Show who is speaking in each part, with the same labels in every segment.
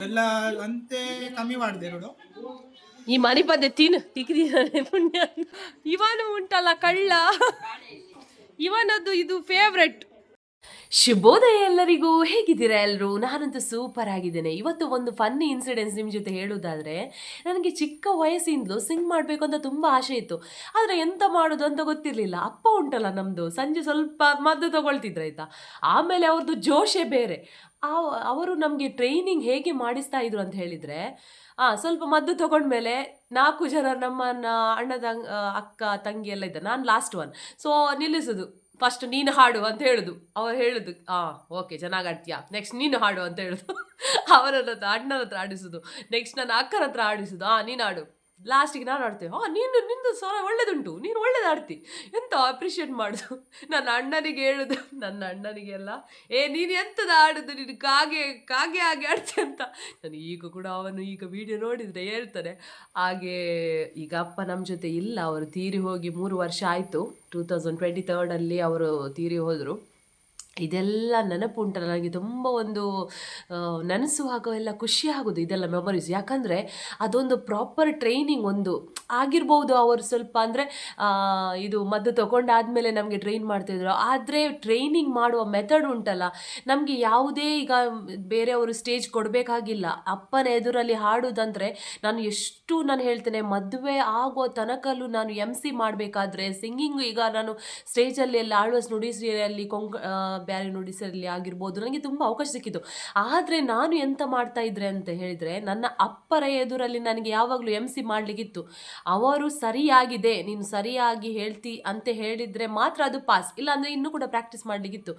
Speaker 1: ಎಲ್ಲ ಅಂತೆ ಕಮ್ಮಿ ಮಾಡಿದೆ ನೋಡು.
Speaker 2: ಈ ಮನೆ ಪದ್ದೆ ತಿಕ್ಕಿದಾನೆ ಪುಣ್ಯ. ಇವನು ಉಂಟಲ್ಲ ಕಳ್ಳ, ಇವನದ್ದು ಇದು ಫೇವ್ರೆಟ್. ಶುಭೋದಯ ಎಲ್ಲರಿಗೂ, ಹೇಗಿದ್ದೀರಾ ಎಲ್ಲರೂ? ನಾನಂತೂ ಸೂಪರ್ ಆಗಿದ್ದೇನೆ. ಇವತ್ತು ಒಂದು ಫನ್ನಿ ಇನ್ಸಿಡೆನ್ಸ್ ನಿಮ್ಮ ಜೊತೆ ಹೇಳುವುದಾದರೆ, ನನಗೆ ಚಿಕ್ಕ ವಯಸ್ಸಿಂದಲೂ ಸಿಂಗ್ ಮಾಡಬೇಕು ಅಂತ ತುಂಬ ಆಸೆ ಇತ್ತು. ಆದರೆ ಎಂತ ಮಾಡೋದು ಅಂತ ಗೊತ್ತಿರಲಿಲ್ಲ. ಅಪ್ಪ ಉಂಟಲ್ಲ ನಮ್ಮದು, ಸಂಜೆ ಸ್ವಲ್ಪ ಮದ್ದು ತಗೊಳ್ತಿದ್ರು ಆಯಿತಾ. ಆಮೇಲೆ ಅವ್ರದ್ದು ಜೋಶೇ ಬೇರೆ. ಅವರು ನಮಗೆ ಟ್ರೈನಿಂಗ್ ಹೇಗೆ ಮಾಡಿಸ್ತಾ ಇದ್ರು ಅಂತ ಹೇಳಿದರೆ, ಸ್ವಲ್ಪ ಮದ್ದು ತಗೊಂಡ್ಮೇಲೆ 4 ಜನ ನಮ್ಮನ್ನ ಅಕ್ಕ ತಂಗಿ ಎಲ್ಲ ಇದ್ದ, ನಾನು ಲಾಸ್ಟ್ ಒನ್. ಸೊ ನಿಲ್ಲಿಸೋದು, ಫಸ್ಟ್ ನೀನು ಹಾಡು ಅಂತ ಹೇಳುದು. ಅವ್ರು ಹೇಳುದು ಓಕೆ ಚೆನ್ನಾಗಿ ಆಡ್ತೀಯಾ, ನೆಕ್ಸ್ಟ್ ನೀನು ಹಾಡು ಅಂತ ಹೇಳುದು. ಅವರ ಹತ್ರ ಅಣ್ಣನ ಹತ್ರ ಆಡಿಸೋದು, ನೆಕ್ಸ್ಟ್ ನನ್ನ ಅಕ್ಕನ ಹತ್ರ ಆಡಿಸೋದು, ನೀನು ಹಾಡು. ಲಾಸ್ಟಿಗೆ ನಾನು ಆಡ್ತೇವೆ, ನಿಂದು ಸ್ವರ ಒಳ್ಳೇದುಂಟು, ನೀನು ಒಳ್ಳೇದು ಆಡ್ತಿ, ಎಂತ ಅಪ್ರಿಷಿಯೇಟ್ ಮಾಡೋದು. ನನ್ನ ಅಣ್ಣನಿಗೆ ಹೇಳುದು, ನನ್ನ ಅಣ್ಣನಿಗೆಲ್ಲ ನೀನು ಎಂಥದ್ದು ಆಡೋದು, ನೀನು ಕಾಗೆ ಕಾಗೆ ಹಾಗೆ ಆಡ್ತಿ ಅಂತ. ನಾನು ಈಗ ಕೂಡ ಅವನು ಈಗ ವಿಡಿಯೋ ನೋಡಿದರೆ ಹೇಳ್ತಾನೆ ಹಾಗೆ. ಈಗ ಅಪ್ಪ ನಮ್ಮ ಜೊತೆ ಇಲ್ಲ, ಅವರು ತೀರಿ ಹೋಗಿ 3 ವರ್ಷ ಆಯಿತು. 2023 ಅವರು ತೀರಿ ಹೋದರು. ಇದೆಲ್ಲ ನೆನಪು ಉಂಟಲ್ಲ ನನಗೆ ತುಂಬ ಒಂದು ನೆನೆಸುವಾಗ ಎಲ್ಲ ಖುಷಿ ಆಗೋದು ಇದೆಲ್ಲ ಮೆಮೊರೀಸ್. ಯಾಕಂದರೆ ಅದೊಂದು ಪ್ರಾಪರ್ ಟ್ರೈನಿಂಗ್ ಒಂದು ಆಗಿರ್ಬೋದು. ಅವರು ಸ್ವಲ್ಪ ಅಂದರೆ ಇದು ಮದ್ದು ತೊಗೊಂಡಾದಮೇಲೆ ನಮಗೆ ಟ್ರೈನ್ ಮಾಡ್ತಾಯಿದ್ರು. ಆದರೆ ಟ್ರೈನಿಂಗ್ ಮಾಡುವ ಮೆಥಡ್ ಉಂಟಲ್ಲ, ನಮಗೆ ಯಾವುದೇ ಈಗ ಬೇರೆಯವರು ಸ್ಟೇಜ್ ಕೊಡಬೇಕಾಗಿಲ್ಲ. ಅಪ್ಪನ ಎದುರಲ್ಲಿ ಹಾಡೋದಂದರೆ ನಾನು ಹೇಳ್ತೇನೆ, ಮದುವೆ ಆಗೋ ತನಕಲ್ಲೂ ನಾನು MC ಮಾಡಬೇಕಾದ್ರೆ ಸಿಂಗಿಂಗು, ಈಗ ನಾನು ಸ್ಟೇಜಲ್ಲಿ ಎಲ್ಲ ಆಳ್ವಾಸ್ ನುಡಿಸಿಯಲ್ಲಿ ಬ್ಯಾರಿ ನುಡಿಸಲಿ ಆಗಿರ್ಬೋದು, ನನಗೆ ತುಂಬ ಅವಕಾಶ ಸಿಕ್ಕಿತು. ಆದರೆ ನಾನು ಎಂತ ಮಾಡ್ತಾ ಇದ್ರೆ ಅಂತ ಹೇಳಿದರೆ, ನನ್ನ ಅಪ್ಪರ ಎದುರಲ್ಲಿ ನನಗೆ ಯಾವಾಗಲೂ MC ಮಾಡಲಿಕ್ಕಿತ್ತು. ಅವರು ಸರಿಯಾಗಿದೆ, ನೀನು ಸರಿಯಾಗಿ ಹೇಳ್ತಿ ಅಂತ ಹೇಳಿದರೆ ಮಾತ್ರ ಅದು ಪಾಸ್, ಇಲ್ಲಾಂದರೆ ಇನ್ನೂ ಕೂಡ ಪ್ರಾಕ್ಟೀಸ್ ಮಾಡಲಿಕ್ಕಿತ್ತು.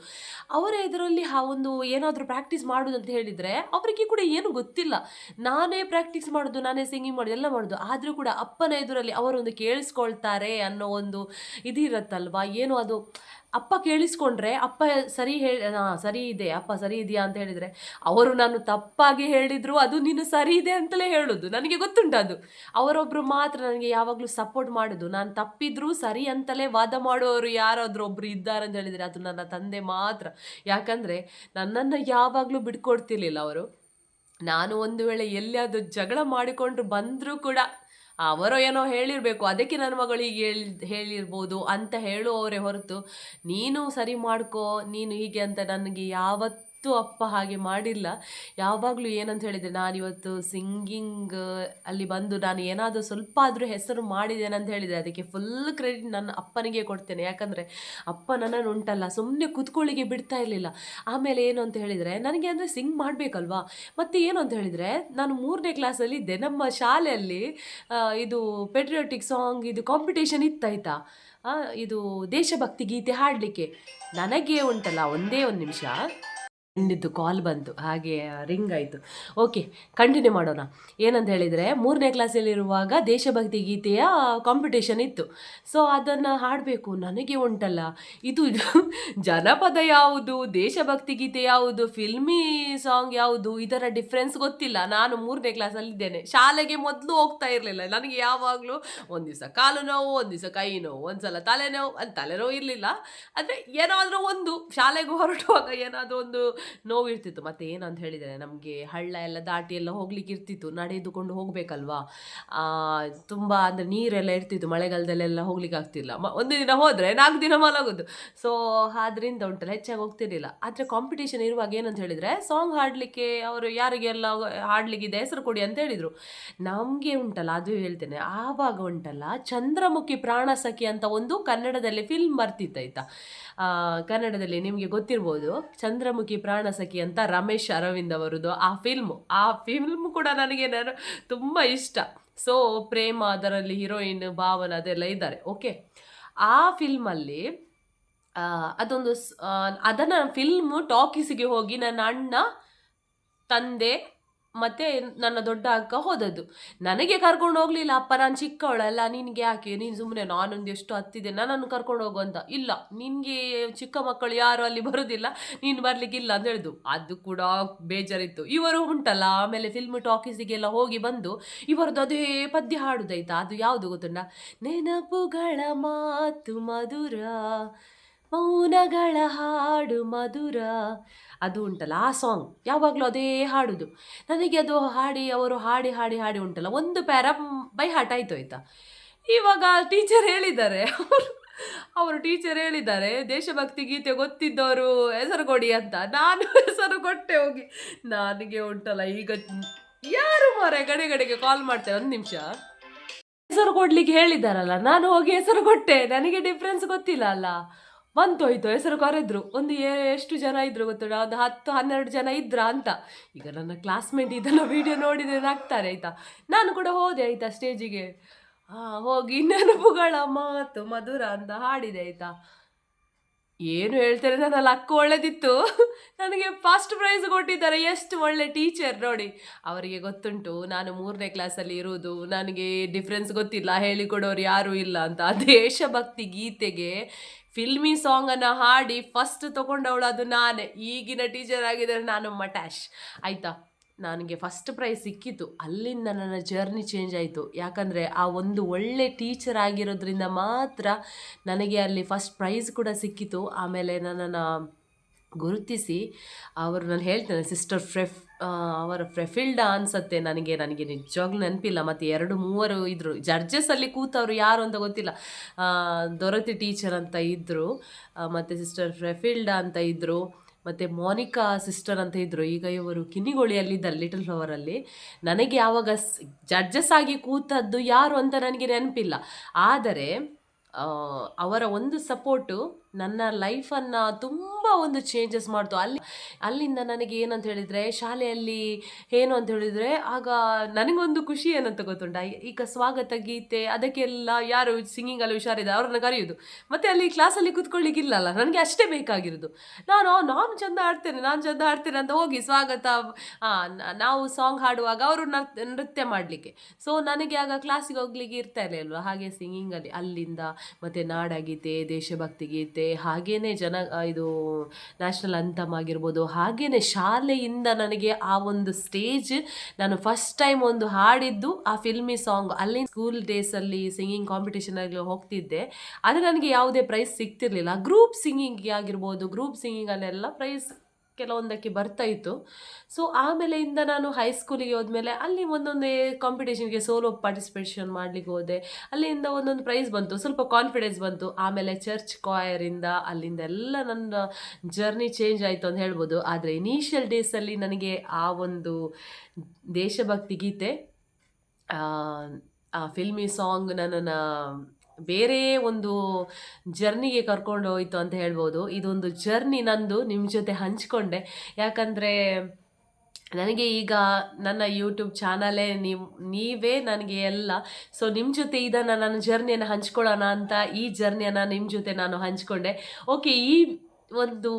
Speaker 2: ಅವರ ಎದುರಲ್ಲಿ ಒಂದು ಏನಾದರೂ ಪ್ರಾಕ್ಟೀಸ್ ಮಾಡೋದು ಅಂತ ಹೇಳಿದರೆ ಅವರಿಗೆ ಕೂಡ ಏನು ಗೊತ್ತಿಲ್ಲ. ನಾನೇ ಪ್ರಾಕ್ಟೀಸ್ ಮಾಡೋದು, ನಾನೇ ಸಿಂಗಿಂಗ್ ಮಾಡೋದು, ಎಲ್ಲ ಮಾಡೋದು. ಆದರೂ ಕೂಡ ಅಪ್ಪನ ಎದುರಲ್ಲಿ ಅವರೊಂದು ಕೇಳಿಸ್ಕೊಳ್ತಾರೆ ಅನ್ನೋ ಒಂದು ಇದಿರತ್ತಲ್ವಾ, ಏನು ಅದು ಅಪ್ಪ ಕೇಳಿಸ್ಕೊಂಡ್ರೆ ಅಪ್ಪ ಸರಿ ಇದೆ, ಅಪ್ಪ ಸರಿ ಇದೆಯಾ ಅಂತ ಹೇಳಿದರೆ, ಅವರು ನಾನು ತಪ್ಪಾಗಿ ಹೇಳಿದ್ರು ಅದು ನೀನು ಸರಿ ಇದೆ ಅಂತಲೇ ಹೇಳೋದು. ನನಗೆ ಗೊತ್ತುಂಟು ಅದು. ಅವರೊಬ್ಬರು ಮಾತ್ರ ನನಗೆ ಯಾವಾಗಲೂ ಸಪೋರ್ಟ್ ಮಾಡೋದು. ನಾನು ತಪ್ಪಿದ್ರೂ ಸರಿ ಅಂತಲೇ ವಾದ ಮಾಡುವವರು ಯಾರಾದರೂ ಒಬ್ಬರು ಇದ್ದಾರೆ ಅಂತ ಹೇಳಿದರೆ ಅದು ನನ್ನ ತಂದೆ ಮಾತ್ರ. ಯಾಕಂದರೆ ನನ್ನನ್ನು ಯಾವಾಗಲೂ ಬಿಟ್ಕೊಡ್ತಿರ್ಲಿಲ್ಲ ಅವರು. ನಾನು ಒಂದು ವೇಳೆ ಎಲ್ಲಿಯಾದರೂ ಜಗಳ ಮಾಡಿಕೊಂಡು ಬಂದರೂ ಕೂಡ ಅವರೋ ಏನೋ ಹೇಳಿರಬೇಕು, ಅದಕ್ಕೆ ನನ್ನ ಮಗಳು ಹೀಗೆ ಹೇಳಿರ್ಬೋದು ಅಂತ ಹೇಳುವವರೇ ಹೊರತು, ನೀನು ಸರಿ ಮಾಡ್ಕೋ, ನೀನು ಹೀಗೆ ಅಂತ ನನಗೆ ಯಾವತ್ತೂ ಅಪ್ಪ ಹಾಗೆ ಮಾಡಿಲ್ಲ. ಯಾವಾಗಲೂ ಏನಂತ ಹೇಳಿದರೆ, ನಾನಿವತ್ತು ಸಿಂಗಿಂಗ್ ಅಲ್ಲಿ ಬಂದು ನಾನು ಏನಾದರೂ ಸ್ವಲ್ಪ ಆದರೂ ಹೆಸರು ಮಾಡಿದ್ದೇನೆ ಅಂತ ಹೇಳಿದರೆ ಅದಕ್ಕೆ ಫುಲ್ ಕ್ರೆಡಿಟ್ ನನ್ನ ಅಪ್ಪನಿಗೆ ಕೊಡ್ತೇನೆ. ಯಾಕಂದರೆ ಅಪ್ಪ ನನ್ನನ್ನು ಉಂಟಲ್ಲ ಸುಮ್ಮನೆ ಕೂತ್ಕೊಳ್ಳಿಗೆ ಬಿಡ್ತಾ ಇರಲಿಲ್ಲ. ಆಮೇಲೆ ಏನು ಅಂತ ಹೇಳಿದರೆ, ನನಗೆ ಅಂದರೆ ಸಿಂಗ್ ಮಾಡಬೇಕಲ್ವಾ. ಮತ್ತು ಏನು ಅಂತ ಹೇಳಿದರೆ, ನಾನು 3ನೇ ಕ್ಲಾಸಲ್ಲಿ ಇದ್ದೆ. ನಮ್ಮ ಶಾಲೆಯಲ್ಲಿ ಇದು ಪೆಟ್ರಿಯೋಟಿಕ್ ಸಾಂಗ್ ಇದು ಕಾಂಪಿಟೇಷನ್ ಇತ್ತಾಯ್ತಾ. ಇದು ದೇಶಭಕ್ತಿ ಗೀತೆ ಹಾಡಲಿಕ್ಕೆ. ನನಗೆ ಉಂಟಲ್ಲ, ಒಂದೇ ಒಂದು ನಿಮಿಷ, ನಿಂದು ಕಾಲ್ ಬಂತು, ಹಾಗೆ ರಿಂಗ್ ಆಯಿತು. ಓಕೆ, ಕಂಟಿನ್ಯೂ ಮಾಡೋಣ. ಏನಂತ ಹೇಳಿದರೆ, 3ನೇ ಕ್ಲಾಸಲ್ಲಿರುವಾಗ ದೇಶಭಕ್ತಿ ಗೀತೆಯ ಕಾಂಪಿಟೇಷನ್ ಇತ್ತು. ಸೊ ಅದನ್ನು ಹಾಡಬೇಕು. ನನಗೆ ಉಂಟಲ್ಲ ಇದು ಜನಪದ ಯಾವುದು, ದೇಶಭಕ್ತಿ ಗೀತೆ ಯಾವುದು, ಫಿಲ್ಮಿ ಸಾಂಗ್ ಯಾವುದು, ಇದರ ಡಿಫ್ರೆನ್ಸ್ ಗೊತ್ತಿಲ್ಲ. ನಾನು 3ನೇ ಕ್ಲಾಸಲ್ಲಿದ್ದೇನೆ, ಶಾಲೆಗೆ ಮೊದಲು ಹೋಗ್ತಾ ಇರಲಿಲ್ಲ. ನನಗೆ ಯಾವಾಗಲೂ ಒಂದು ದಿವಸ ಕಾಲು ನೋವು, ಒಂದು ದಿವಸ ಕೈ ನೋವು, ಒಂದು ಸಲ ತಲೆನೋವು ಇರಲಿಲ್ಲ. ಆದರೆ ಏನಾದರೂ ಒಂದು ಶಾಲೆಗೆ ಹೊರಡುವಾಗ ಏನಾದರೂ ಒಂದು ನೋವು ಇರ್ತಿತ್ತು. ಮತ್ತು ಏನಂತ ಹೇಳಿದರೆ, ನಮಗೆ ಹಳ್ಳ ಎಲ್ಲ ದಾಟಿ ಎಲ್ಲ ಹೋಗ್ಲಿಕ್ಕೆ ಇರ್ತಿತ್ತು, ನಡೆದುಕೊಂಡು ಹೋಗಬೇಕಲ್ವಾ. ತುಂಬ ಅಂದರೆ ನೀರೆಲ್ಲ ಇರ್ತಿತ್ತು, ಮಳೆಗಾಲದಲ್ಲೆಲ್ಲ ಹೋಗ್ಲಿಕ್ಕೆ ಆಗ್ತಿಲ್ಲ. ಒಂದು ದಿನ ಹೋದರೆ 4 ದಿನ ಮಲಗೋದು. ಸೊ ಅದರಿಂದ ಉಂಟಲ್ಲ ಹೆಚ್ಚಾಗಿ ಹೋಗ್ತಿರ್ಲಿಲ್ಲ. ಆದರೆ ಕಾಂಪಿಟೇಷನ್ ಇರುವಾಗ ಏನಂತ ಹೇಳಿದರೆ, ಸಾಂಗ್ ಹಾಡಲಿಕ್ಕೆ ಅವರು ಯಾರಿಗೆಲ್ಲ ಹಾಡಲಿಕ್ಕಿದೆ ಹೆಸರು ಕೊಡಿ ಅಂತ ಹೇಳಿದರು. ನಮಗೆ ಉಂಟಲ್ಲ, ಅದು ಹೇಳ್ತೇನೆ, ಆವಾಗ ಉಂಟಲ್ಲ ಚಂದ್ರಮುಖಿ ಪ್ರಾಣ ಸಖಿ ಅಂತ ಒಂದು ಕನ್ನಡದಲ್ಲಿ ಫಿಲ್ಮ್ ಬರ್ತಿತ್ತಾಯ್ತಾ. ಕನ್ನಡದಲ್ಲಿ ನಿಮಗೆ ಗೊತ್ತಿರ್ಬೋದು, ಚಂದ್ರಮುಖಿ ಪ್ರಾಣ ಸಖಿ ಅಂತ ರಮೇಶ್ ಅರವಿಂದ್ ಅವರದ್ದು ಆ ಫಿಲ್ಮ್ ಕೂಡ ನನಗೆ ತುಂಬ ಇಷ್ಟ. ಸೊ ಪ್ರೇಮ ಅದರಲ್ಲಿ ಹೀರೋಯಿನ್, ಭಾವನ ಅದೆಲ್ಲ ಇದ್ದಾರೆ. ಓಕೆ, ಆ ಫಿಲ್ಮಲ್ಲಿ ಅದೊಂದು ಅದನ್ನು ಫಿಲ್ಮು ಟಾಕೀಸಿಗೆ ಹೋಗಿ ನನ್ನ ಅಣ್ಣ, ತಂದೆ ಮತ್ತು ನನ್ನ ದೊಡ್ಡ ಅಕ್ಕ ಹೋದದ್ದು. ನನಗೆ ಕರ್ಕೊಂಡು ಹೋಗಲಿಲ್ಲ ಅಪ್ಪ. ನಾನು ಚಿಕ್ಕವಳಲ್ಲ, ನಿನಗೆ ಯಾಕೆ, ನೀನು ಸುಮ್ಮನೆ, ನಾನೊಂದು ಎಷ್ಟು ಹತ್ತಿದೆ, ನನ್ನನ್ನು ಕರ್ಕೊಂಡು ಹೋಗು ಅಂತ. ಇಲ್ಲ, ನಿನಗೆ ಚಿಕ್ಕ ಮಕ್ಕಳು ಯಾರು ಅಲ್ಲಿ ಬರೋದಿಲ್ಲ, ನೀನು ಬರಲಿಕ್ಕಿಲ್ಲ ಅಂತ ಹೇಳಿದ್ದು. ಅದು ಕೂಡ ಬೇಜಾರಿತ್ತು. ಇವರು ಉಂಟಲ್ಲ, ಆಮೇಲೆ ಫಿಲ್ಮ್ ಟಾಕೀಸಿಗೆಲ್ಲ ಹೋಗಿ ಬಂದು ಇವರದ್ದು ಅದೇ ಪದ್ಯ ಹಾಡುದಾಯ್ತಾ. ಅದು ಯಾವುದು ಗೊತ್ತುಂಟ, ನೆನಪುಗಳ ಮಾತು ಮಧುರ, ಮೌನಗಳ ಹಾಡು ಮಧುರ, ಅದು ಉಂಟಲ್ಲ ಆ ಸಾಂಗ್ ಯಾವಾಗಲೂ ಅದೇ ಹಾಡುದು. ನನಗೆ ಅದು ಹಾಡಿ ಅವರು ಹಾಡಿ ಹಾಡಿ ಹಾಡಿ ಉಂಟಲ್ಲ ಒಂದು ಪ್ಯಾರ ಬೈ ಹಾರ್ಟ್ ಆಯ್ತು ಆಯ್ತಾ. ಇವಾಗ ಟೀಚರ್ ಹೇಳಿದ್ದಾರೆ ಅವರು ಟೀಚರ್ ಹೇಳಿದ್ದಾರೆ ದೇಶಭಕ್ತಿ ಗೀತೆ ಗೊತ್ತಿದ್ದವರು ಹೆಸರು ಕೊಡಿ ಅಂತ. ನಾನು ಹೆಸರು ಕೊಟ್ಟೆ ಹೋಗಿ. ನನಗೆ ಉಂಟಲ್ಲ ಈಗ ಯಾರು ಮಾರೆ ಗಡೆಗೆ ಕಾಲ್ ಮಾಡ್ತೇವೆ, ಒಂದು ನಿಮಿಷ. ಹೆಸರು ಕೊಡ್ಲಿಕ್ಕೆ ಹೇಳಿದಾರಲ್ಲ, ನಾನು ಹೋಗಿ ಹೆಸರು ಕೊಟ್ಟೆ. ನನಗೆ ಡಿಫ್ರೆನ್ಸ್ ಗೊತ್ತಿಲ್ಲ ಅಲ್ಲ, ಬಂತೋಯ್ತು ಹೆಸರು ಕರೆದ್ರು. ಒಂದು ಎಷ್ಟು ಜನ ಇದ್ರು ಗೊತ್ತುಂಟ, ಒಂದು 10-12 ಜನ ಇದ್ರ ಅಂತ. ಈಗ ನನ್ನ ಕ್ಲಾಸ್ಮೇಟ್ ಇದನ್ನ ವಿಡಿಯೋ ನೋಡಿದ್ರೆ ನಗ್ತಾರೆ ಆಯ್ತಾ. ನಾನು ಕೂಡ ಹೋದೆ ಆಯ್ತಾ ಸ್ಟೇಜಿಗೆ. ಹೋಗಿ ನೆನಪುಗಳ ಮಾತು ಮಧುರ ಅಂತ ಹಾಡಿದೆ ಆಯ್ತಾ. ಏನು ಹೇಳ್ತಾರೆ, ನನ್ನ ಲಕ್ ಒಳ್ಳೆದಿತ್ತು. ನನಗೆ ಫಸ್ಟ್ ಪ್ರೈಸ್ ಕೊಟ್ಟಿದ್ದಾರೆ. ಎಷ್ಟು ಒಳ್ಳೆ ಟೀಚರ್ ನೋಡಿ. ಅವರಿಗೆ ಗೊತ್ತುಂಟು ನಾನು 3ನೇ ಕ್ಲಾಸಲ್ಲಿ ಇರುವುದು, ನನಗೆ ಡಿಫ್ರೆನ್ಸ್ ಗೊತ್ತಿಲ್ಲ, ಹೇಳಿಕೊಡೋರು ಯಾರೂ ಇಲ್ಲ ಅಂತ. ದೇಶಭಕ್ತಿ ಗೀತೆಗೆ ಫಿಲ್ಮಿ ಸಾಂಗನ್ನು ಹಾಡಿ ಫಸ್ಟ್ ತೊಗೊಂಡವಳು ಅದು ನಾನೇ. ಈಗಿನ ಟೀಚರ್ ಆಗಿದ್ದಾರೆ ನಾನು ಮಟಾಶ್ ಆಯಿತಾ. ನನಗೆ ಫಸ್ಟ್ ಪ್ರೈಸ್ ಸಿಕ್ಕಿತು. ಅಲ್ಲಿಂದ ನನ್ನ ಜರ್ನಿ ಚೇಂಜ್ ಆಯಿತು. ಯಾಕಂದರೆ ಆ ಒಂದು ಒಳ್ಳೆ ಟೀಚರ್ ಆಗಿರೋದ್ರಿಂದ ಮಾತ್ರ ನನಗೆ ಅಲ್ಲಿ ಫಸ್ಟ್ ಪ್ರೈಸ್ ಕೂಡ ಸಿಕ್ಕಿತು. ಆಮೇಲೆ ನನ್ನನ್ನು ಗುರುತಿಸಿ ಅವರು, ನಾನು ಹೇಳ್ತೇನೆ ಸಿಸ್ಟರ್ ಅವರ ಫ್ರೆಫಿಲ್ಡಾ ಅನಿಸುತ್ತೆ ನನಗೆ ನಿಜವಾಗ್ಲೂ ನೆನಪಿಲ್ಲ. ಮತ್ತು 2-3 ಇದ್ದರು ಜಡ್ಜಸ್ಸಲ್ಲಿ ಕೂತವರು ಯಾರು ಅಂತ ಗೊತ್ತಿಲ್ಲ. ದೊರತಿ ಟೀಚರ್ ಅಂತ ಇದ್ದರು, ಮತ್ತು ಸಿಸ್ಟರ್ ಫ್ರೆಫಿಲ್ಡಾ ಅಂತ ಇದ್ದರು, ಮತ್ತು ಮೋನಿಕಾ ಸಿಸ್ಟರ್ ಅಂತ ಇದ್ದರು. ಈಗ ಇವರು ಕಿನ್ನಿಗೋಳಿಯಲ್ಲಿದ್ದಾರೆ ಲಿಟಲ್ ಫ್ಲವರಲ್ಲಿ. ನನಗೆ ಆವಾಗ ಜಡ್ಜಸ್ ಆಗಿ ಕೂತದ್ದು ಯಾರು ಅಂತ ನನಗೆ ನೆನಪಿಲ್ಲ. ಆದರೆ ಅವರ ಒಂದು ಸಪೋರ್ಟು ನನ್ನ ಲೈಫನ್ನು ತುಂಬ ಒಂದು ಚೇಂಜಸ್ ಮಾಡ್ತು. ಅಲ್ಲಿಂದ ನನಗೆ ಏನಂತ ಹೇಳಿದರೆ, ಶಾಲೆಯಲ್ಲಿ ಏನು ಅಂತ ಹೇಳಿದರೆ, ಆಗ ನನಗೊಂದು ಖುಷಿ ಏನಂತ ಗೊತ್ತುಂಟ, ಈಗ ಸ್ವಾಗತ ಗೀತೆ ಅದಕ್ಕೆಲ್ಲ ಯಾರು ಸಿಂಗಿಂಗಲ್ಲಿ ಹುಷಾರಿದೆ ಅವ್ರನ್ನ ಕರೆಯೋದು. ಮತ್ತು ಅಲ್ಲಿ ಕ್ಲಾಸಲ್ಲಿ ಕೂತ್ಕೊಳ್ಳಿಕ್ಕಿಲ್ಲಲ್ಲ, ನನಗೆ ಅಷ್ಟೇ ಬೇಕಾಗಿರೋದು. ನಾನು ಚೆಂದ ಆಡ್ತೇನೆ ಅಂತ ಹೋಗಿ ಸ್ವಾಗತ, ನಾವು ಸಾಂಗ್ ಹಾಡುವಾಗ ಅವರು ನೃತ್ಯ ಮಾಡಲಿಕ್ಕೆ. ಸೊ ನನಗೆ ಆಗ ಕ್ಲಾಸಿಗೆ ಹೋಗ್ಲಿಕ್ಕೆ ಇರ್ತಾ ಇರಲಿಲ್ವ. ಹಾಗೆ ಸಿಂಗಿಂಗಲ್ಲಿ ಅಲ್ಲಿಂದ ಮತ್ತು ನಾಡಗೀತೆ, ದೇಶಭಕ್ತಿ ಗೀತೆ, ಹಾಗೇನೆ ಇದು ನ್ಯಾಷನಲ್ ಅಂತಮ್ ಆಗಿರ್ಬೋದು. ಹಾಗೇನೆ ಶಾಲೆಯಿಂದ ನನಗೆ ಆ ಒಂದು ಸ್ಟೇಜ್, ನಾನು ಫಸ್ಟ್ ಟೈಮ್ ಒಂದು ಹಾಡಿದ್ದು ಆ ಫಿಲ್ಮಿ ಸಾಂಗ್. ಅಲ್ಲಿ ಸ್ಕೂಲ್ ಡೇಸಲ್ಲಿ ಸಿಂಗಿಂಗ್ ಕಾಂಪಿಟೇಷನಲ್ಲಿ ಹೋಗ್ತಿದ್ದೆ, ಆದರೆ ನನಗೆ ಯಾವುದೇ ಪ್ರೈಸ್ ಸಿಗ್ತಿರ್ಲಿಲ್ಲ. ಗ್ರೂಪ್ ಸಿಂಗಿಂಗ್ ಆಗಿರ್ಬೋದು, ಗ್ರೂಪ್ ಸಿಂಗಿಂಗಲ್ಲೆಲ್ಲ ಪ್ರೈಸ್ ಕೆಲವೊಂದಕ್ಕೆ ಬರ್ತಾ ಇತ್ತು. ಸೊ ಆಮೇಲೆಯಿಂದ ನಾನು ಹೈಸ್ಕೂಲಿಗೆ ಹೋದ್ಮೇಲೆ ಅಲ್ಲಿ ಒಂದೊಂದೇ ಕಾಂಪಿಟೇಷನ್ಗೆ ಸೋಲೋ ಪಾರ್ಟಿಸಿಪೇಷನ್ ಮಾಡಲಿಕ್ಕೆ ಹೋದೆ. ಅಲ್ಲಿಂದ ಒಂದೊಂದು ಪ್ರೈಸ್ ಬಂತು, ಸ್ವಲ್ಪ ಕಾನ್ಫಿಡೆನ್ಸ್ ಬಂತು. ಆಮೇಲೆ ಚರ್ಚ್ ಕಾಯರಿಂದ ಅಲ್ಲಿಂದ ಎಲ್ಲ ನನ್ನ ಜರ್ನಿ ಚೇಂಜ್ ಆಯಿತು ಅಂತ ಹೇಳ್ಬೋದು. ಆದರೆ ಇನಿಷಿಯಲ್ ಡೇಸಲ್ಲಿ ನನಗೆ ಆ ಒಂದು ದೇಶಭಕ್ತಿ ಗೀತೆ, ಆ ಫಿಲ್ಮಿ ಸಾಂಗ್ ನನ್ನನ್ನು ಬೇರೆ ಒಂದು ಜರ್ನಿಗೆ ಕರ್ಕೊಂಡು ಹೋಯಿತು ಅಂತ ಹೇಳ್ಬೋದು. ಇದೊಂದು ಜರ್ನಿ ನಂದು ನಿಮ್ಮ ಜೊತೆ ಹಂಚಿಕೊಂಡೆ. ಯಾಕಂದರೆ ನನಗೆ ಈಗ ನನ್ನ ಯೂಟ್ಯೂಬ್ ಚಾನಲೇ ನೀವೇ ನನಗೆ ಎಲ್ಲ. ಸೊ ನಿಮ್ಮ ಜೊತೆ ಇದನ್ನು ನನ್ನ ಜರ್ನಿಯನ್ನು ಹಂಚ್ಕೊಳ್ಳೋಣ ಅಂತ ಈ ಜರ್ನಿಯನ್ನು ನಿಮ್ಮ ಜೊತೆ ನಾನು ಹಂಚಿಕೊಂಡೆ. ಓಕೆ, ಈ ಒಂದು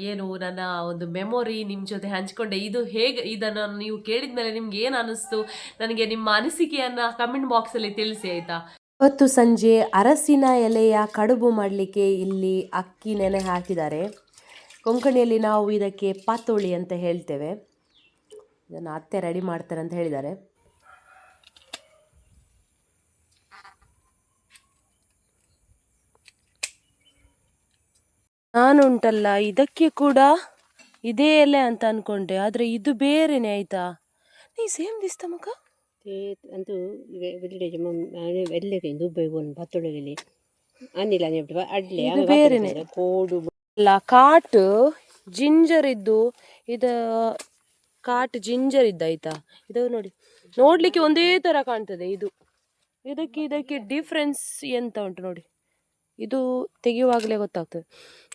Speaker 2: ಏನು ನನ್ನ ಒಂದು ಮೆಮೊರಿ ನಿಮ್ಮ ಜೊತೆ ಹಂಚಿಕೊಂಡೆ. ಇದು ಹೇಗೆ, ಇದನ್ನು ನೀವು ಕೇಳಿದ ಮೇಲೆ ನಿಮ್ಗೆ ಏನು ಅನ್ನಿಸ್ತು, ನನಗೆ ನಿಮ್ಮ ಅನಿಸಿಕೆಯನ್ನು ಕಮೆಂಟ್ ಬಾಕ್ಸಲ್ಲಿ ತಿಳಿಸಿ ಆಯಿತಾ. ಇವತ್ತು ಸಂಜೆ ಅರಸಿನ ಎಲೆಯ ಕಡುಬು ಮಾಡಲಿಕ್ಕೆ ಇಲ್ಲಿ ಅಕ್ಕಿ ನೆನೆ ಹಾಕಿದ್ದಾರೆ. ಕೊಂಕಣಿಯಲ್ಲಿ ನಾವು ಇದಕ್ಕೆ ಪಾತೋಳಿ ಅಂತ ಹೇಳ್ತೇವೆ. ಇದನ್ನು ಅತ್ತೆ ರೆಡಿ ಮಾಡ್ತಾರೆ ಅಂತ ಹೇಳಿದ್ದಾರೆ. ನಾನುಂಟಲ್ಲ ಇದಕ್ಕೆ ಕೂಡ ಇದೇ ಎಲೆ ಅಂತ ಅನ್ಕೊಂಡೆ, ಆದರೆ ಇದು ಬೇರೆನೆ ಆಯ್ತಾ. ನೀ ಸೇಮ್ ದಿಸ್ತ ಮಗ
Speaker 3: ಅಂತೂ വെള്ളിയാഴ്ച വെള്ളൊക്കെ ದುಬ್ಬೈ ಒಂದು ಪತ್ತೊಳಗಲಿ ಅನ್ನಿಲ್ಲ ಅಡ್ಲೆ
Speaker 2: ಬೇರೆನೆ
Speaker 3: ಕೋಡು
Speaker 2: ಅಲ್ಲ. ಕಾಟ್ ಜಿಂಜರ್ ಇದ್ದು, ಇದು ಕಾಟ್ ಜಿಂಜರ್ ಇದ್ದಾಯ್ತಾ. ಇದು ನೋಡಿ, ನೋಡ್ಲಿಕ್ಕೆ ಒಂದೇ ತರ ಕಾಣ್ತದೆ. ಇದಕ್ಕೆ ಡಿಫ್ರೆನ್ಸ್ ಎಂತ ಉಂಟು ನೋಡಿ. ಇದು ತೆಗೆಯುವಾಗಲೇ ಗೊತ್ತಾಗ್ತದೆ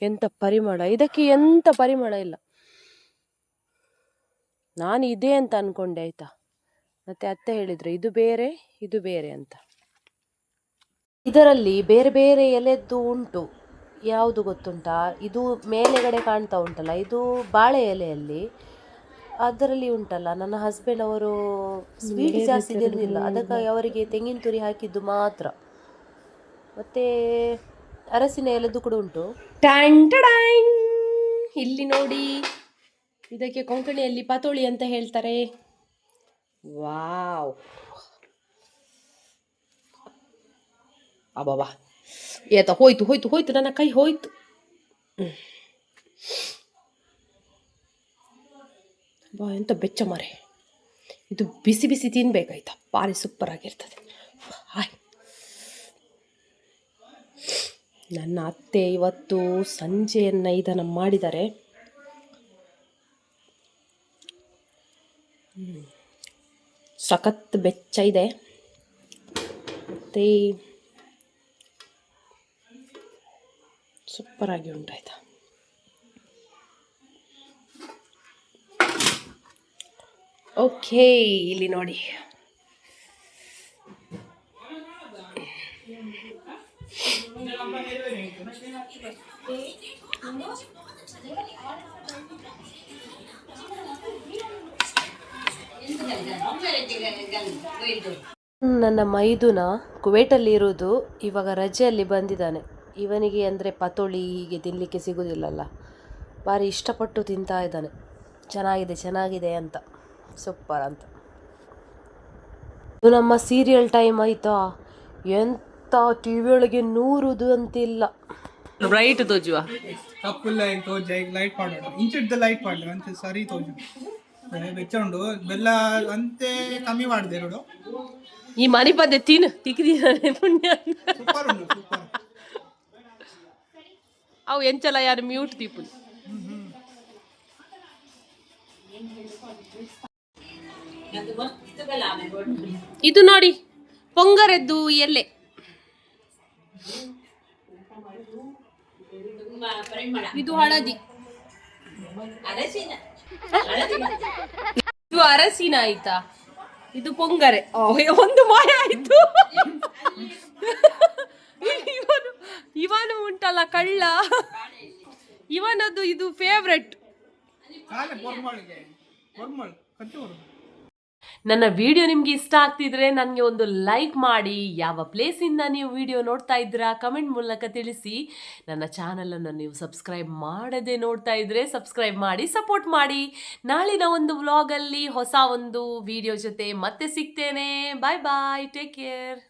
Speaker 2: ಎಂತ ಪರಿಮಳ. ಇದಕ್ಕೆ ಎಂತ ಪರಿಮಳ ಇಲ್ಲ. ನಾನು ಇದೇ ಅಂತ ಅನ್ಕೊಂಡೆ ಆಯ್ತಾ. ಮತ್ತೆ ಅತ್ತೆ ಹೇಳಿದ್ರು ಇದು ಬೇರೆ ಅಂತ. ಇದರಲ್ಲಿ ಬೇರೆ ಬೇರೆ ಎಲೆದ್ದು ಉಂಟು. ಯಾವುದು ಗೊತ್ತುಂಟಾ, ಇದು ಮೇಲೆಗಡೆ ಕಾಣ್ತಾ ಉಂಟಲ್ಲ, ಇದು ಬಾಳೆ ಎಲೆಯಲ್ಲಿ. ಅದರಲ್ಲಿ ಉಂಟಲ್ಲ, ನನ್ನ ಹಸ್ಬೆಂಡ್ ಅವರು ಸ್ವೀಟ್ ಜಾಸ್ತಿ ತಿನ್ನಲಿಲ್ಲ, ಅದಕ್ಕಾಗಿ ಅವರಿಗೆ ತೆಂಗಿನ ತುರಿ ಹಾಕಿದ್ದು ಮಾತ್ರ. ಮತ್ತೆ ಅರಸಿನ ಎಲೆದು ಕೂಡ ಉಂಟು. ಇಲ್ಲಿ ನೋಡಿ, ಇದಕ್ಕೆ ಕೊಂಕಣಿಯಲ್ಲಿ ಪಾತೋಳಿ ಅಂತ ಹೇಳ್ತಾರೆ. ವಾವ್, ಅಬ್ಬಾ ಹೋಯ್ತು ನನ್ನ ಕೈ ಹೋಯ್ತು. ಬಾ ಎಂತ ಬೆಚ್ಚ ಮಾರೆ, ಇದು ಬಿಸಿ ಬಿಸಿ ತಿನ್ಬೇಕಾಯ್ತಾ, ಭಾರಿ ಸೂಪರ್ ಆಗಿರ್ತದೆ. ಹಾಯ್, ನನ್ನ ಅತ್ತೆ ಇವತ್ತು ಸಂಜೆಯನ್ನು ಇದನ್ನು ಮಾಡಿದ್ದಾರೆ. ಸಖತ್ ಬೆಚ್ಚ ಇದೆ. ಮತ್ತು ಸೂಪರಾಗಿ ಉಂಟಾಯ್ತಾ. ಓಕೆ, ಇಲ್ಲಿ ನೋಡಿ, ನನ್ನ ಮೈದುನ ಕುವೈಟಲ್ಲಿ ಇರೋದು, ಇವಾಗ ರಜೆಯಲ್ಲಿ ಬಂದಿದ್ದಾನೆ. ಇವನಿಗೆ ಅಂದರೆ ಪತೋಳಿ ಹೀಗೆ ತಿನ್ನಲಿಕ್ಕೆ ಸಿಗೋದಿಲ್ಲಲ್ಲ, ಭಾರಿ ಇಷ್ಟಪಟ್ಟು ತಿಂತಾ ಇದ್ದಾನೆ. ಚೆನ್ನಾಗಿದೆ ಅಂತ, ಸೂಪರ್ ಅಂತ. ಇದು ನಮ್ಮ ಸೀರಿಯಲ್ ಟೈಮ್ ಆಯಿತಾ, ಎಂಥ ಟಿ ವಿ ಒಳಗೆ ನೂರುದು ಅಂತಿಲ್ಲ. ಬ್ರೈಟ್ ತೋಜುವ
Speaker 1: ಕಪ್ಪುಲ್ಲ ತೋಜ ಲೈಟ್ ಪಾಡೋಣ ಇಂಚಿಡ್ದ ಲೈಟ್ ಪಾಡ್ಲು ಅಂತೆ ಸರಿ ತೋಜು ಬೆಚ್ಚಂಡು ಬೆಲ್ಲ ಅಂತೆ ಕಮ್ಮಿ ಮಾಡಿದೆ ನೋಡು.
Speaker 2: ಈ ಮನಿ ಪದ್ದೆ ತಿಕ್ಕಿದ ಪುಣ್ಯ.
Speaker 1: ಸೂಪರ್ ಉಂಟು ಸೂಪರ್.
Speaker 2: ಅವು ಎಂಚಲ ಯಾರು ಮ್ಯೂಟ್ ದೀಪು. ಇದು ನೋಡಿ ಪೊಂಗರೆದ್ದು ಎಲೆ. ಇದು ಹಳದಿ, ಇದು ಅರಸಿನ ಆಯ್ತಾ, ಇದು ಪೊಂಗರೆ. ಒಂದು ಮಾಯ ಆಯ್ತು. ಇವನು ಉಂಟಲ್ಲ ಕಳ್ಳ, ಇವನದು ಇದು ಫೇವ್ರೆಟ್. ನನ್ನ ವಿಡಿಯೋ ನಿಮ್ಗೆ ಇಷ್ಟ ಆಗ್ತಿದ್ರೆ ನನಗೆ ಒಂದು ಲೈಕ್ ಮಾಡಿ. ಯಾವ ಪ್ಲೇಸಿಂದ ನೀವು ವಿಡಿಯೋ ನೋಡ್ತಾ ಇದ್ದೀರಾ ಕಮೆಂಟ್ ಮೂಲಕ ತಿಳಿಸಿ. ನನ್ನ ಚಾನಲನ್ನು ನೀವು ಸಬ್ಸ್ಕ್ರೈಬ್ ಮಾಡದೆ ನೋಡ್ತಾ ಇದ್ರೆ ಸಬ್ಸ್ಕ್ರೈಬ್ ಮಾಡಿ, ಸಪೋರ್ಟ್ ಮಾಡಿ. ನಾಳಿನ ಒಂದು ವ್ಲಾಗಲ್ಲಿ ಹೊಸ ಒಂದು ವಿಡಿಯೋ ಜೊತೆ ಮತ್ತೆ ಸಿಗ್ತೇನೆ. ಬಾಯ್ ಬಾಯ್, ಟೇಕ್ ಕೇರ್.